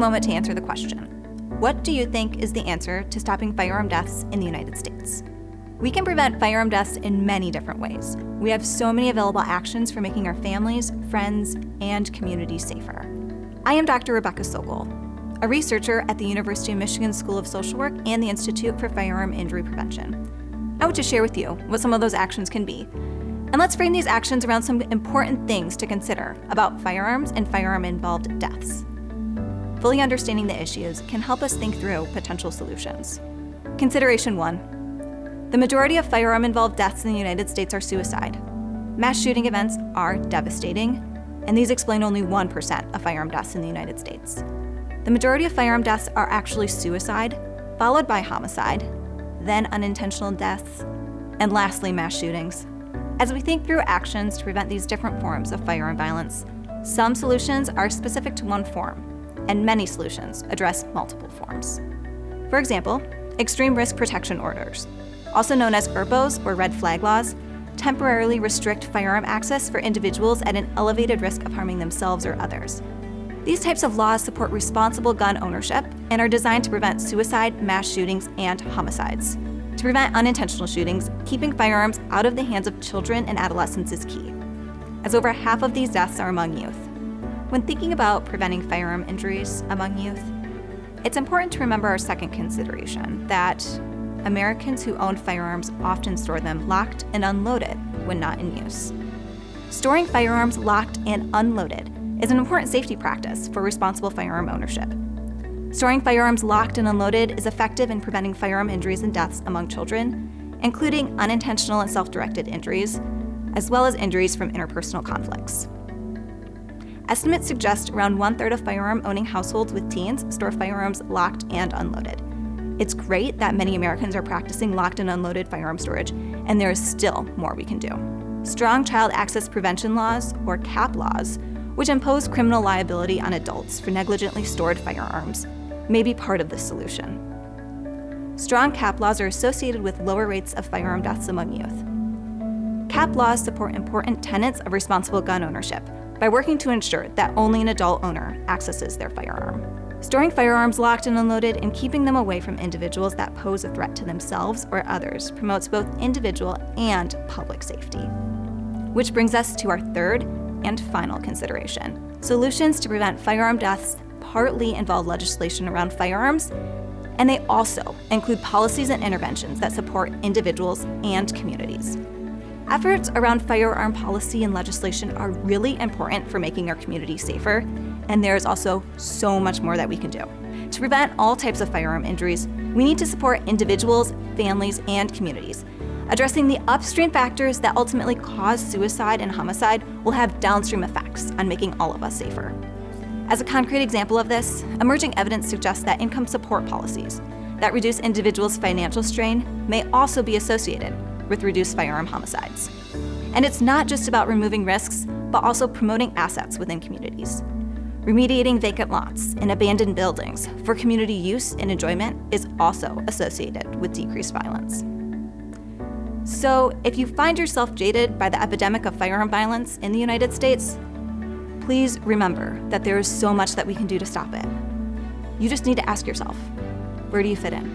moment to answer the question, what do you think is the answer to stopping firearm deaths in the United States? We can prevent firearm deaths in many different ways. We have so many available actions for making our families, friends, and communities safer. I am Dr. Rebeccah Sokol, a researcher at the University of Michigan School of Social Work and the Institute for Firearm Injury Prevention. I want to share with you what some of those actions can be. And let's frame these actions around some important things to consider about firearms and firearm-involved deaths. Fully understanding the issues can help us think through potential solutions. Consideration 1. The majority of firearm-involved deaths in the United States are suicide. Mass shooting events are devastating, and these explain only 1% of firearm deaths in the United States. The majority of firearm deaths are actually suicide, followed by homicide, then unintentional deaths, and lastly, mass shootings. As we think through actions to prevent these different forms of firearm violence, some solutions are specific to one form, and many solutions address multiple forms. For example, extreme risk protection orders, also known as ERPOs or red flag laws, temporarily restrict firearm access for individuals at an elevated risk of harming themselves or others. These types of laws support responsible gun ownership and are designed to prevent suicide, mass shootings, and homicides. To prevent unintentional shootings, keeping firearms out of the hands of children and adolescents is key, as over half of these deaths are among youth. When thinking about preventing firearm injuries among youth, it's important to remember our second consideration, that Americans who own firearms often store them locked and unloaded when not in use. Storing firearms locked and unloaded is an important safety practice for responsible firearm ownership. Storing firearms locked and unloaded is effective in preventing firearm injuries and deaths among children, including unintentional and self-directed injuries, as well as injuries from interpersonal conflicts. Estimates suggest around 1/3 of firearm-owning households with teens store firearms locked and unloaded. It's great that many Americans are practicing locked and unloaded firearm storage, and there is still more we can do. Strong child access prevention laws, or CAP laws, which impose criminal liability on adults for negligently stored firearms, may be part of this solution. Strong CAP laws are associated with lower rates of firearm deaths among youth. CAP laws support important tenets of responsible gun ownership by working to ensure that only an adult owner accesses their firearm. Storing firearms locked and unloaded and keeping them away from individuals that pose a threat to themselves or others promotes both individual and public safety. Which brings us to our third and final consideration. Solutions to prevent firearm deaths partly involve legislation around firearms, and they also include policies and interventions that support individuals and communities. Efforts around firearm policy and legislation are really important for making our community safer, and there is also so much more that we can do. To prevent all types of firearm injuries, we need to support individuals, families, and communities. Addressing the upstream factors that ultimately cause suicide and homicide will have downstream effects on making all of us safer. As a concrete example of this, emerging evidence suggests that income support policies that reduce individuals' financial strain may also be associated with reduced firearm homicides. And it's not just about removing risks, but also promoting assets within communities. Remediating vacant lots and abandoned buildings for community use and enjoyment is also associated with decreased violence. So, if you find yourself jaded by the epidemic of firearm violence in the United States, please remember that there is so much that we can do to stop it. You just need to ask yourself, where do you fit in?